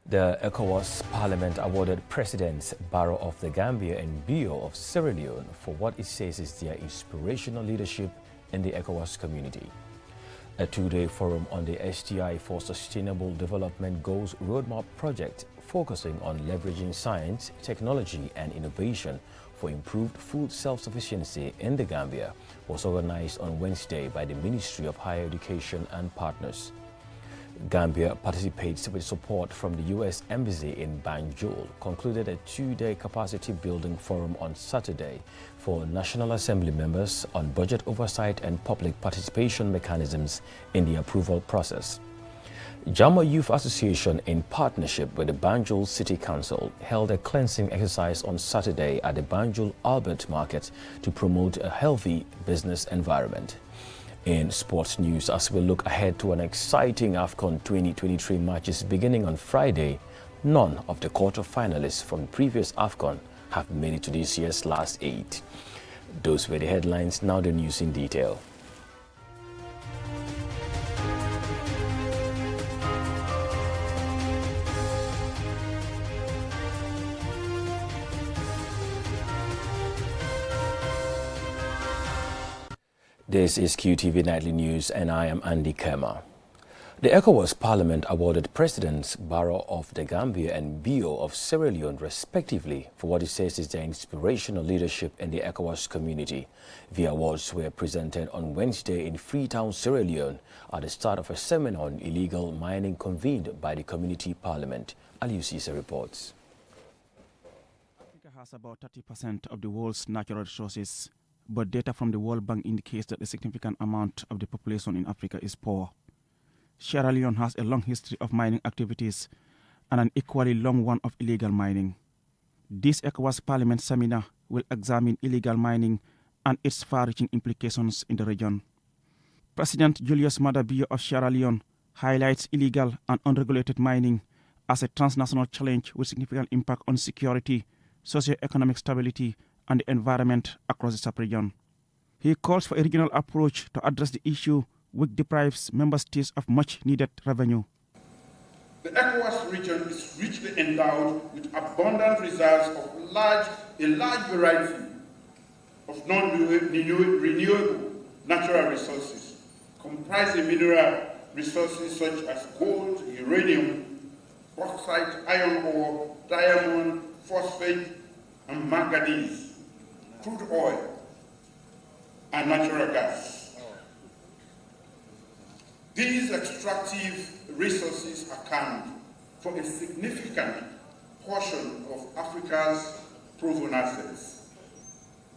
The ECOWAS Parliament awarded Presidents Barrow of the Gambia and Bio of Sierra Leone for what it says is their inspirational leadership in the ECOWAS community. A two-day forum on the STI for Sustainable Development Goals Roadmap project focusing on leveraging science, technology and innovation for improved food self-sufficiency in the Gambia was organized on Wednesday by the Ministry of Higher Education and partners. Gambia participates with support from the U.S. Embassy in Banjul, concluded a two-day capacity building forum on Saturday for National Assembly members on budget oversight and public participation mechanisms in the approval process. Jama Youth Association, in partnership with the Banjul City Council, held a cleansing exercise on Saturday at the Banjul Albert Market to promote a healthy business environment. In sports news, as we look ahead to an exciting AFCON 2023 matches beginning on Friday, none of the quarter-finalists from the previous AFCON have made it to this year's last 8. Those were the headlines, now the news in detail. This is QTV Nightly News and I am Andy Kerma. The ECOWAS Parliament awarded Presidents Barrow of the Gambia and Bio of Sierra Leone respectively for what it says is their inspirational leadership in the ECOWAS community. The awards were presented on Wednesday in Freetown, Sierra Leone at the start of a seminar on illegal mining convened by the Community Parliament. Aliusisa reports. Africa has about 30% of the world's natural resources, but data from the World Bank indicates that a significant amount of the population in Africa is poor. Sierra Leone has a long history of mining activities and an equally long one of illegal mining. This ECOWAS Parliament seminar will examine illegal mining and its far-reaching implications in the region. President Julius Maada Bio of Sierra Leone highlights illegal and unregulated mining as a transnational challenge with significant impact on security, socio-economic stability, and the environment across the sub-region. He calls for a regional approach to address the issue, which deprives member states of much-needed revenue. The ECOWAS region is richly endowed with abundant reserves of a large variety of non-renewable natural resources, comprising mineral resources such as gold, uranium, bauxite, iron ore, diamond, phosphate, and manganese, crude oil, and natural gas. These extractive resources account for a significant portion of Africa's proven assets.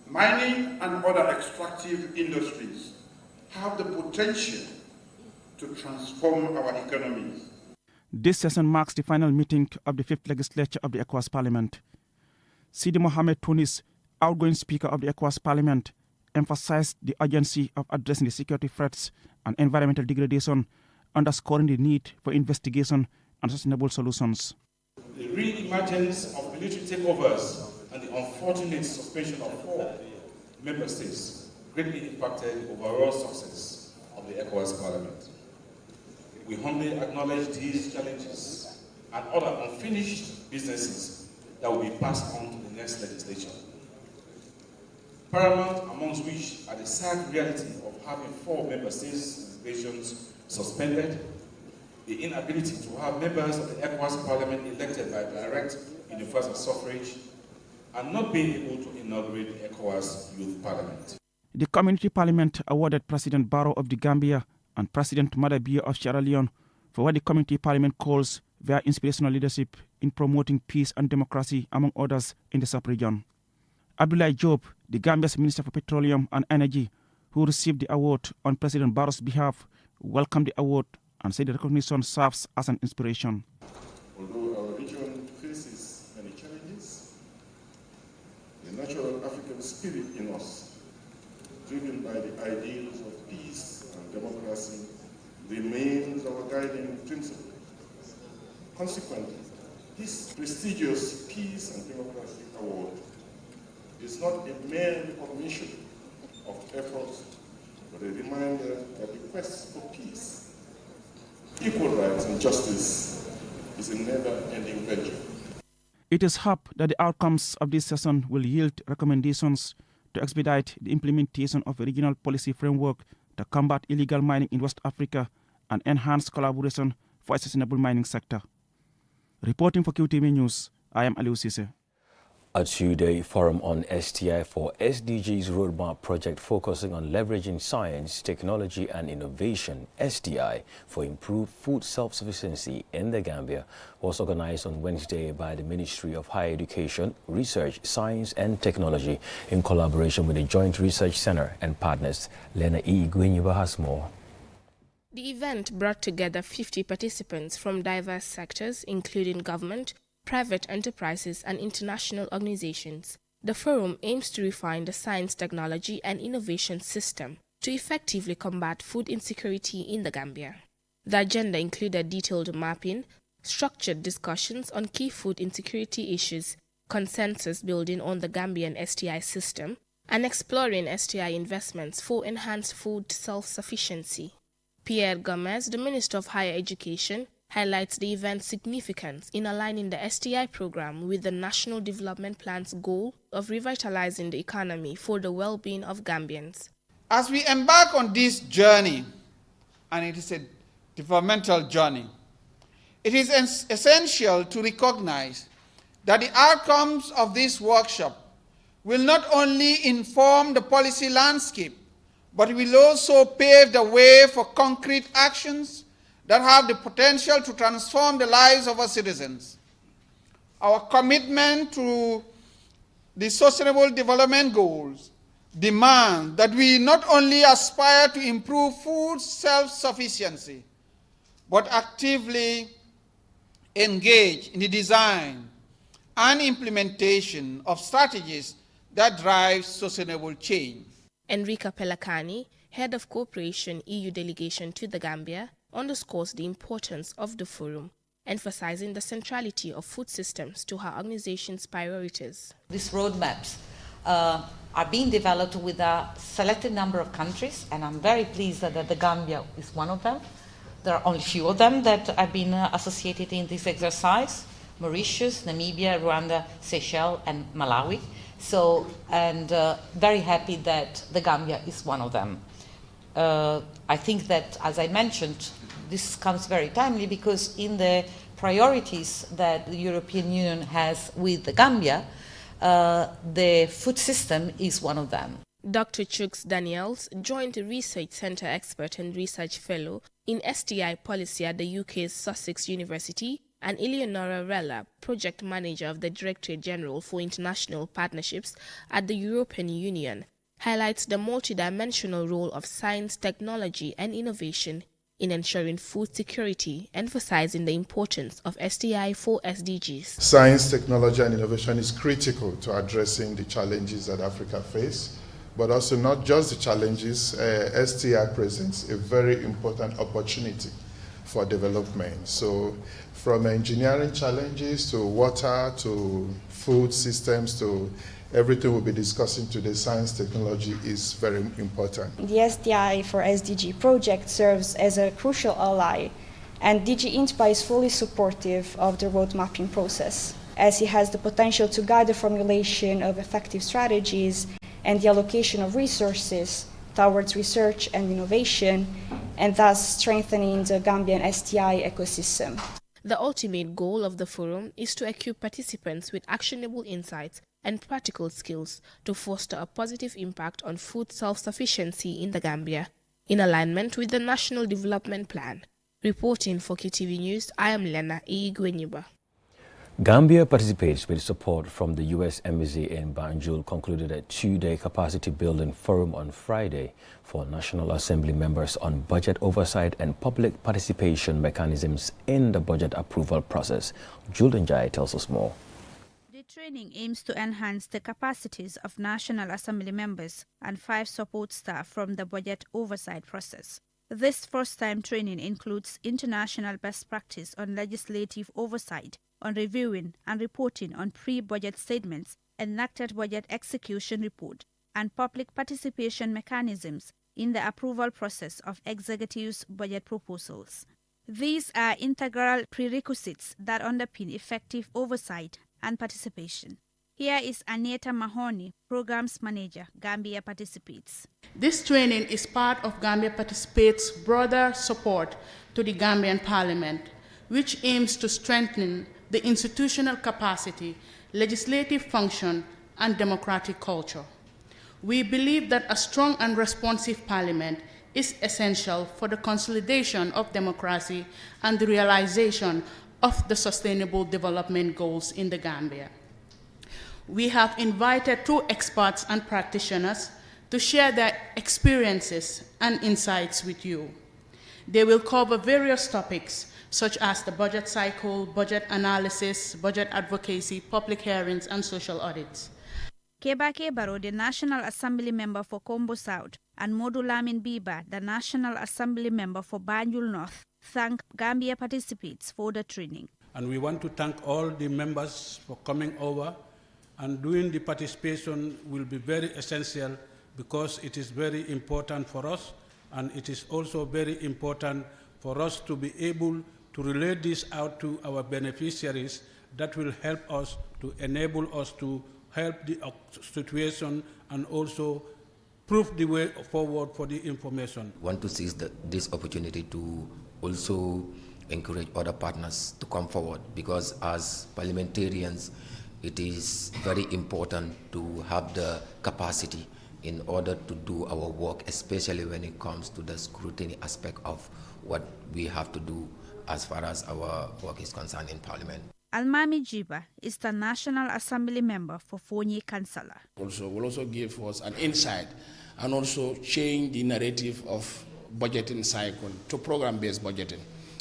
Mining and other extractive industries have the potential to transform our economies. This session marks the final meeting of the 5th legislature of the ECOWAS Parliament. Sidi Mohamed Tunis, outgoing Speaker of the ECOWAS Parliament, emphasized the urgency of addressing the security threats and environmental degradation, underscoring the need for investigation and sustainable solutions. The re-emergence of military takeovers and the unfortunate suspension of 4 member states greatly impacted the overall success of the ECOWAS Parliament. We humbly acknowledge these challenges and other unfinished businesses that will be passed on to the next legislature. Paramount amongst which are the sad reality of having 4 member states' legislations suspended, the inability to have members of the ECOWAS Parliament elected by direct universal suffrage, and not being able to inaugurate the ECOWAS Youth Parliament. The Community Parliament awarded President Barrow of the Gambia and President Maada Bio of Sierra Leone for what the Community Parliament calls their inspirational leadership in promoting peace and democracy, among others, in the sub-region. Abdoulaye Diop, the Gambia's Minister for Petroleum and Energy, who received the award on President Barrow's behalf, welcomed the award and said the recognition serves as an inspiration. Although our region faces many challenges, the natural African spirit in us, driven by the ideals of peace and democracy, remains our guiding principle. Consequently, this prestigious Peace and Democracy Award is not a mere recognition of efforts, but a reminder that the quest for peace, equal rights and justice is a never-ending venture. It is hoped that the outcomes of this session will yield recommendations to expedite the implementation of a regional policy framework to combat illegal mining in West Africa and enhance collaboration for a sustainable mining sector. Reporting for QTV News, I am Aliou Cisse. A two-day forum on STI for SDGs roadmap project focusing on leveraging science, technology and innovation, STI, for improved food self-sufficiency in the Gambia was organized on Wednesday by the Ministry of Higher Education, Research, Science and Technology in collaboration with the Joint Research Center and partners. Lena E. Gwinyuba has more. The event brought together 50 participants from diverse sectors, including government, private enterprises and international organizations. The forum aims to refine the science, technology and innovation system to effectively combat food insecurity in the Gambia. The agenda included detailed mapping, structured discussions on key food insecurity issues, consensus building on the Gambian STI system, and exploring STI investments for enhanced food self-sufficiency. Pierre Gomez, the Minister of Higher Education, highlights the event's significance in aligning the STI program with the National Development Plan's goal of revitalizing the economy for the well-being of Gambians. As we embark on this journey, and it is a developmental journey, it is essential to recognize that the outcomes of this workshop will not only inform the policy landscape, but will also pave the way for concrete actions that have the potential to transform the lives of our citizens. Our commitment to the Sustainable Development Goals demand that we not only aspire to improve food self-sufficiency, but actively engage in the design and implementation of strategies that drive sustainable change. Enrica Pelacani, Head of Cooperation EU Delegation to the Gambia, underscores the importance of the forum, emphasizing the centrality of food systems to her organization's priorities. These roadmaps are being developed with a selected number of countries, and I'm very pleased that the Gambia is one of them. There are only few of them that have been associated in this exercise: Mauritius, Namibia, Rwanda, Seychelles, and Malawi. So, and very happy that the Gambia is one of them. I think that, as I mentioned, this comes very timely because in the priorities that the European Union has with the Gambia, the food system is one of them. Dr. Chuks Daniels, Joint Research Center expert and research fellow in STI policy at the UK's Sussex University, and Eleonora Rella, project manager of the Directorate General for International Partnerships at the European Union, highlights the multidimensional role of science, technology and innovation in ensuring food security, emphasizing the importance of STI for SDGs. Science, technology and innovation is critical to addressing the challenges that Africa faces, but also not just the challenges. STI presents a very important opportunity for development. So from engineering challenges to water to food systems to everything we'll be discussing today, science technology is very important. The STI for SDG project serves as a crucial ally, and DG INTPA is fully supportive of the road mapping process, as it has the potential to guide the formulation of effective strategies and the allocation of resources towards research and innovation, and thus strengthening the Gambian STI ecosystem. The ultimate goal of the forum is to equip participants with actionable insights and practical skills to foster a positive impact on food self-sufficiency in the Gambia, in alignment with the National Development Plan. Reporting for QTV News, I am Lena E. Gwenyuba. Gambia participates with support from the U.S. Embassy in Banjul concluded a two-day capacity building forum on Friday for National Assembly members on budget oversight and public participation mechanisms in the budget approval process. Julden Jai tells us more. The training aims to enhance the capacities of National Assembly members and 5 support staff from the budget oversight process. This first-time training includes international best practice on legislative oversight, on reviewing and reporting on pre-budget statements, enacted budget execution report, and public participation mechanisms in the approval process of executives' budget proposals. These are integral prerequisites that underpin effective oversight and participation. Here is Aneta Mahoney, Programs Manager, Gambia Participates. This training is part of Gambia Participates' broader support to the Gambian Parliament, which aims to strengthen the institutional capacity, legislative function, and democratic culture. We believe that a strong and responsive Parliament is essential for the consolidation of democracy and the realization of the Sustainable Development Goals in the Gambia. We have invited 2 experts and practitioners to share their experiences and insights with you. They will cover various topics such as the budget cycle, budget analysis, budget advocacy, public hearings, and social audits. Keba Kebaro, the National Assembly Member for Kombo South, and Modu Lamin Biba, the National Assembly Member for Banjul North, thank Gambia Participates for the training. And we want to thank all the members for coming over, and doing the participation will be very essential because it is very important for us, and it is also very important for us to be able to relay this out to our beneficiaries. That will help us to enable us to help the situation and also prove the way forward for the information. I want to seize this opportunity to also encourage other partners to come forward, because as parliamentarians, it is very important to have the capacity in order to do our work, especially when it comes to the scrutiny aspect of what we have to do as far as our work is concerned in Parliament. Almami Jiba is the National Assembly Member for Fonyi Kansala. Will also give us an insight and also change the narrative of budgeting cycle to program-based budgeting.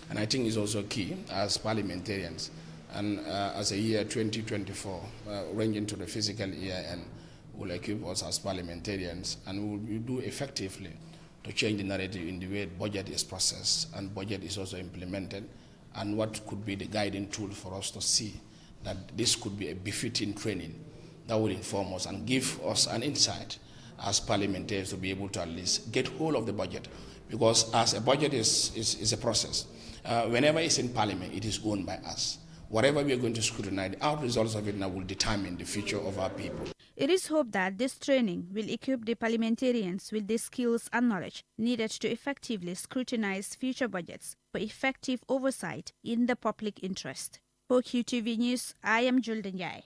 And I think it's also key as parliamentarians. And as a year 2024, ranging to the fiscal year, and will equip us as parliamentarians, and we will do effectively to change the narrative in the way budget is processed and budget is also implemented, and what could be the guiding tool for us to see that this could be a befitting training that will inform us and give us an insight as parliamentarians to be able to at least get hold of the budget. Because as a budget is a process, whenever it's in Parliament, it is owned by us. Whatever we are going to scrutinize, the out results of it now will determine the future of our people. It is hoped that this training will equip the parliamentarians with the skills and knowledge needed to effectively scrutinize future budgets for effective oversight in the public interest. For QTV News, I am Julden Yai.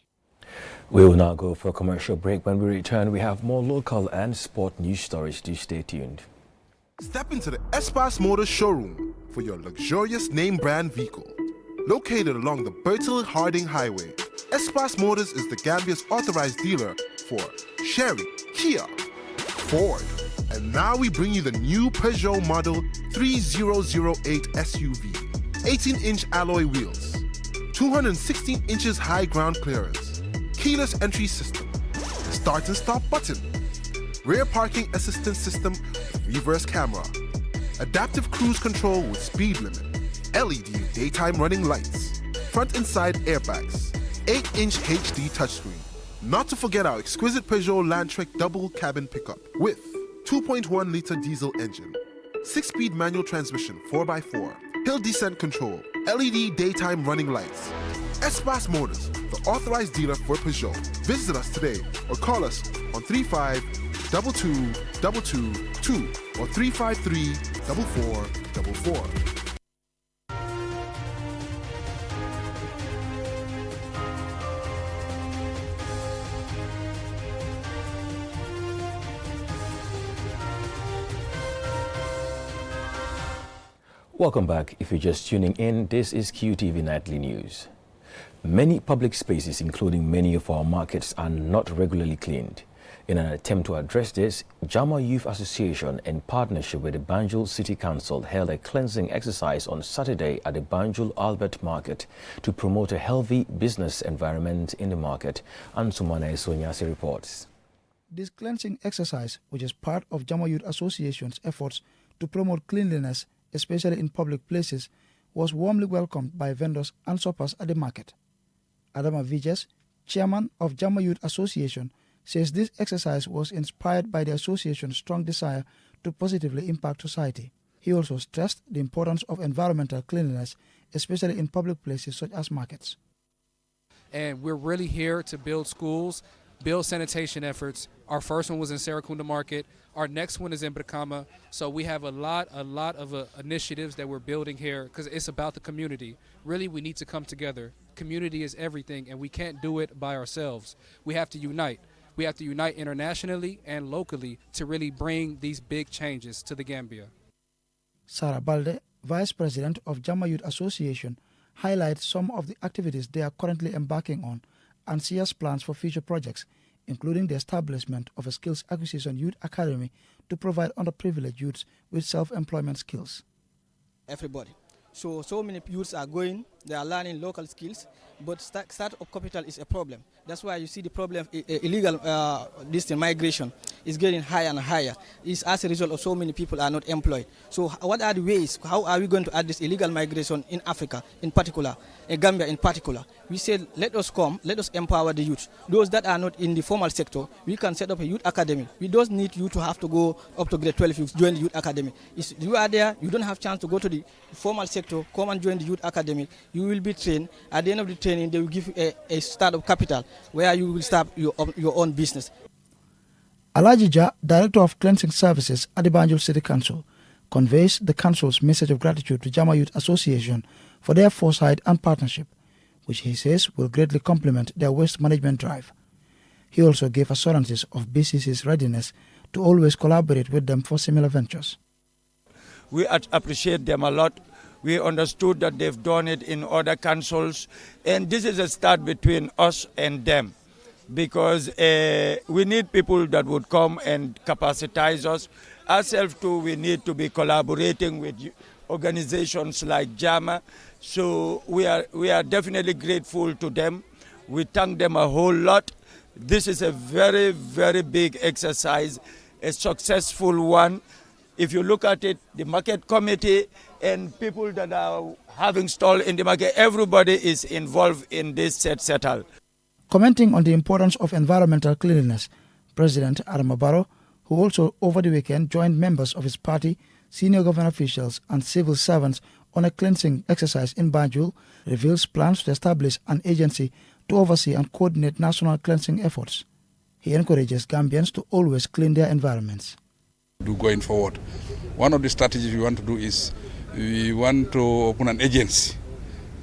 We will now go for a commercial break. When we return, we have more local and sport news stories. Do stay tuned. Step into the Espas Motors showroom for your luxurious name brand vehicle. Located along the Bertil Harding Highway, Espas Motors is the Gambia's authorized dealer for Chery, Kia, Ford, and now we bring you the new Peugeot model 3008 SUV. 18-inch alloy wheels, 216 inches high ground clearance, keyless entry system, start and stop button, rear parking assistance system with reverse camera, adaptive cruise control with speed limit, LED daytime running lights, front and side airbags, 8-inch HD touchscreen. Not to forget our exquisite Peugeot Landtrek double cabin pickup with 2.1-liter diesel engine, 6-speed manual transmission 4x4, hill descent control, LED daytime running lights. Espas Motors, the authorized dealer for Peugeot. Visit us today or call us on 35-2222 or 353-4444. Welcome back. If you're just tuning in, this is QTV Nightly News. Many public spaces, including many of our markets, are not regularly cleaned. In an attempt to address this, Jama Youth Association, in partnership with the Banjul City Council, held a cleansing exercise on Saturday at the Banjul Albert Market to promote a healthy business environment in the market. Ansumana Sonyasi reports. This cleansing exercise, which is part of Jama Youth Association's efforts to promote cleanliness, especially in public places, was warmly welcomed by vendors and shoppers at the market. Adama Vijas, chairman of Jama Youth Association, says this exercise was inspired by the association's strong desire to positively impact society. He also stressed the importance of environmental cleanliness, especially in public places such as markets. And we're really here to build schools, build sanitation efforts. Our first one was in Serakunda Market. Our next one is in Brikama. So we have a lot of initiatives that we're building here because it's about the community. Really, we need to come together. Community is everything, and we can't do it by ourselves. We have to unite. We have to unite internationally and locally to really bring these big changes to the Gambia. Sarah Balde, Vice President of Jama Youth Association, highlights some of the activities they are currently embarking on and shares plans for future projects, including the establishment of a Skills Acquisition Youth Academy to provide underprivileged youths with self-employment skills. Everybody. So many youths are going, they are learning local skills, but startup capital is a problem. That's why you see the problem, illegal migration is getting higher and higher. It's as a result of so many people are not employed. So what are the ways, how are we going to address illegal migration in Africa in particular, in Gambia in particular? We said, let us come, let us empower the youth. Those that are not in the formal sector, we can set up a youth academy. We don't need you to have to go up to grade 12 if you join the youth academy. If you are there, you don't have chance to go to the formal sector, come and join the youth academy. You will be trained. At the end of the training, they will give you a startup capital where you will start your own business. Alajija, Director of Cleansing Services at the Banjul City Council, conveys the council's message of gratitude to Jama Youth Association for their foresight and partnership, which he says will greatly complement their waste management drive. He also gave assurances of BCC's readiness to always collaborate with them for similar ventures. We appreciate them a lot. We understood that they've done it in other councils, and this is a start between us and them, because we need people that would come and capacitize us. Ourselves too, we need to be collaborating with organizations like JAMA. So we are definitely grateful to them. We thank them a whole lot. This is a very, very big exercise, a successful one. If you look at it, the market committee and people that are having stall in the market, everybody is involved in this settle. Commenting on the importance of environmental cleanliness, President Adama Barrow, who also over the weekend joined members of his party, senior government officials and civil servants on a cleansing exercise in Banjul, reveals plans to establish an agency to oversee and coordinate national cleansing efforts. He encourages Gambians to always clean their environments. Going forward, one of the strategies we want to do is we want to open an agency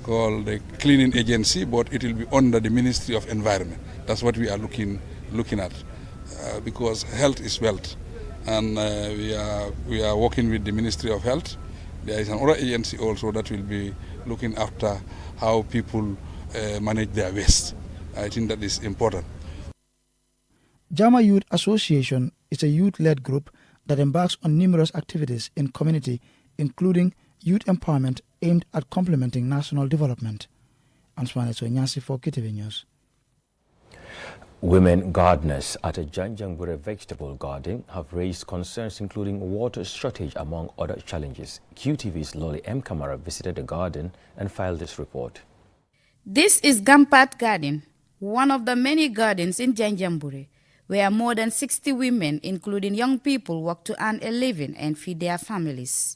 called the Cleaning Agency, but it will be under the Ministry of Environment. That's what we are looking at, because health is wealth, and we are working with the Ministry of Health. There is another agency also that will be looking after how people manage their waste. I think that is important. Jama Youth Association is a youth-led group that embarks on numerous activities in community, including youth empowerment aimed at complementing national development. Answane Sonyasi for KTV News. Women gardeners at a Janjangbure vegetable garden have raised concerns including water shortage among other challenges. QTV's Lolly M. Kamara visited the garden and filed this report. This is Gampat Garden, one of the many gardens in Janjangbure, where more than 60 women, including young people, work to earn a living and feed their families.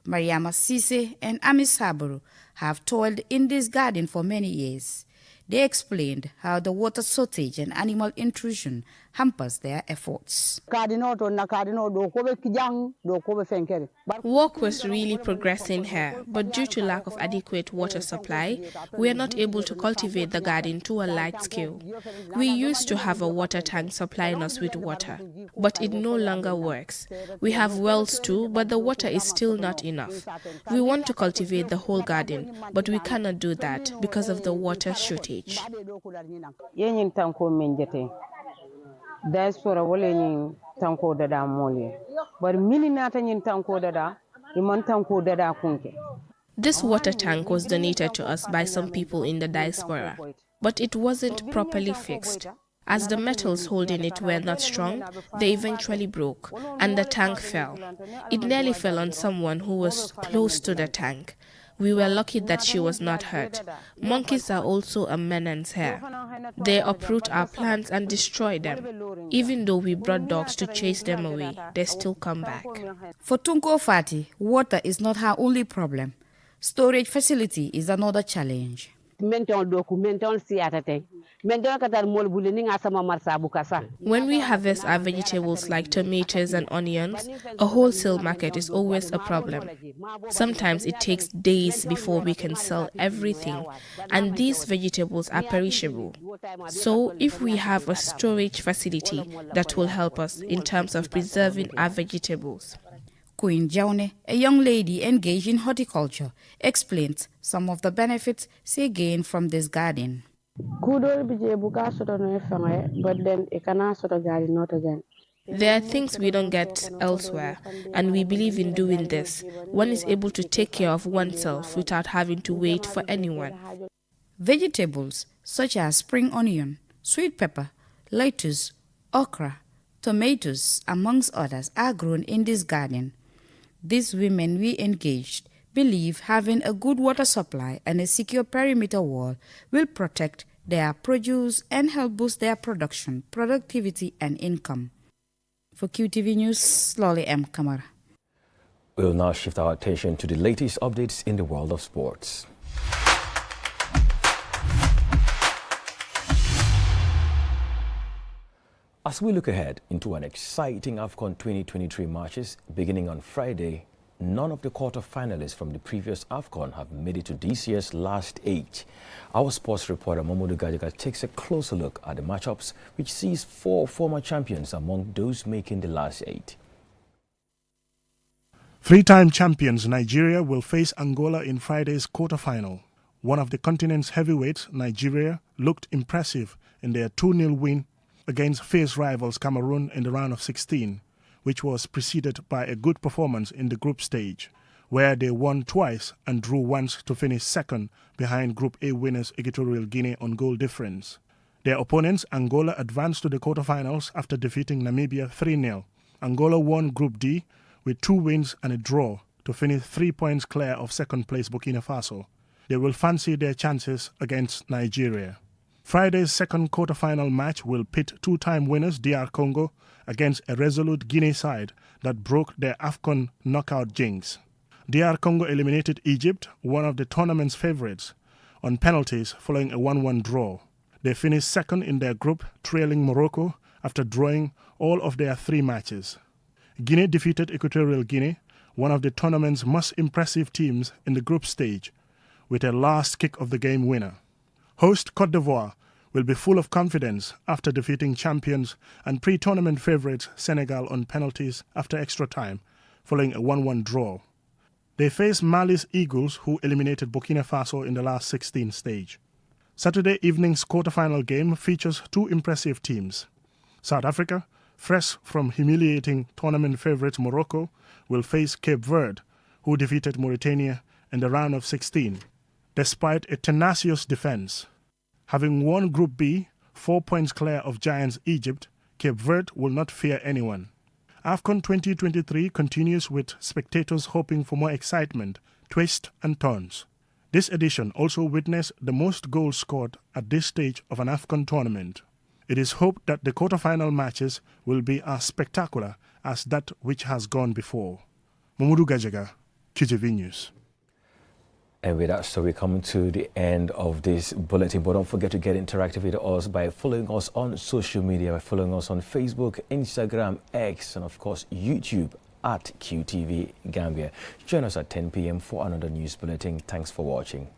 Mariama Sise and Amis Habaru have toiled in this garden for many years. They explained how the water shortage and animal intrusion hampers their efforts. Work was really progressing here, but due to lack of adequate water supply, we are not able to cultivate the garden to a large scale. We used to have a water tank supplying us with water, but it no longer works. We have wells too, but the water is still not enough. We want to cultivate the whole garden, but we cannot do that because of the water shortage. Diaspora wala ni tanko dada mole but mini nata nyin tanko dada iman tanko dada kunke. This water tank was donated to us by some people in the diaspora, but it wasn't properly fixed. As the metals holding it were not strong, they eventually broke and the tank fell. It nearly fell on someone who was close to the tank. We were lucky that she was not hurt. Monkeys are also a menace here. They uproot our plants and destroy them. Even though we brought dogs to chase them away, they still come back. For Tunko Fati, water is not her only problem. Storage facility is another challenge. When we harvest our vegetables like tomatoes and onions, a wholesale market is always a problem. Sometimes it takes days before we can sell everything, and these vegetables are perishable. So if we have a storage facility, that will help us in terms of preserving our vegetables. Queen Jaune, a young lady engaged in horticulture, explains some of the benefits she gained from this garden. But then it cannot sort of garden not again. There are things we don't get elsewhere, and we believe in doing this. One is able to take care of oneself without having to wait for anyone. Vegetables such as spring onion, sweet pepper, lettuce, okra, tomatoes, amongst others, are grown in this garden. These women we engaged believe having a good water supply and a secure perimeter wall will protect their produce and help boost their production, productivity, and income. For QTV News, Lolly M. Kamara. We'll now shift our attention to the latest updates in the world of sports. As we look ahead into an exciting AFCON 2023 matches beginning on Friday, none of the quarter-finalists from the previous AFCON have made it to this year's last 8. Our sports reporter Mamoudou Gajaga takes a closer look at the matchups, which sees 4 former champions among those making the last 8. Three-time champions Nigeria will face Angola in Friday's quarter-final. One of the continent's heavyweights, Nigeria, looked impressive in their 2-0 win against fierce rivals Cameroon in the round of 16, which was preceded by a good performance in the group stage, where they won twice and drew once to finish second behind Group A winners Equatorial Guinea on goal difference. Their opponents, Angola, advanced to the quarterfinals after defeating Namibia 3-0. Angola won Group D with 2 wins and a draw to finish 3 points clear of second-place Burkina Faso. They will fancy their chances against Nigeria. Friday's second quarter-final match will pit 2-time winners DR Congo against a resolute Guinea side that broke their AFCON knockout jinx. DR Congo eliminated Egypt, one of the tournament's favorites, on penalties following a 1-1 draw. They finished second in their group, trailing Morocco after drawing all of their 3 matches. Guinea defeated Equatorial Guinea, one of the tournament's most impressive teams in the group stage, with a last kick of the game winner. Host Côte d'Ivoire will be full of confidence after defeating champions and pre-tournament favourites Senegal on penalties after extra time, following a 1-1 draw. They face Mali's Eagles, who eliminated Burkina Faso in the last 16 stage. Saturday evening's quarter-final game features 2 impressive teams. South Africa, fresh from humiliating tournament favourites Morocco, will face Cape Verde, who defeated Mauritania in the round of 16. Despite a tenacious defense, having won Group B, 4 points clear of giants Egypt, Cape Verde will not fear anyone. AFCON 2023 continues with spectators hoping for more excitement, twists and turns. This edition also witnessed the most goals scored at this stage of an AFCON tournament. It is hoped that the quarter-final matches will be as spectacular as that which has gone before. Mamoudou Gajaga, QTV News. And with that, so we come to the end of this bulletin. But don't forget to get interactive with us by following us on social media, by following us on Facebook, Instagram, X, and of course YouTube at QTV Gambia. Join us at 10 p.m. for another news bulletin. Thanks for watching.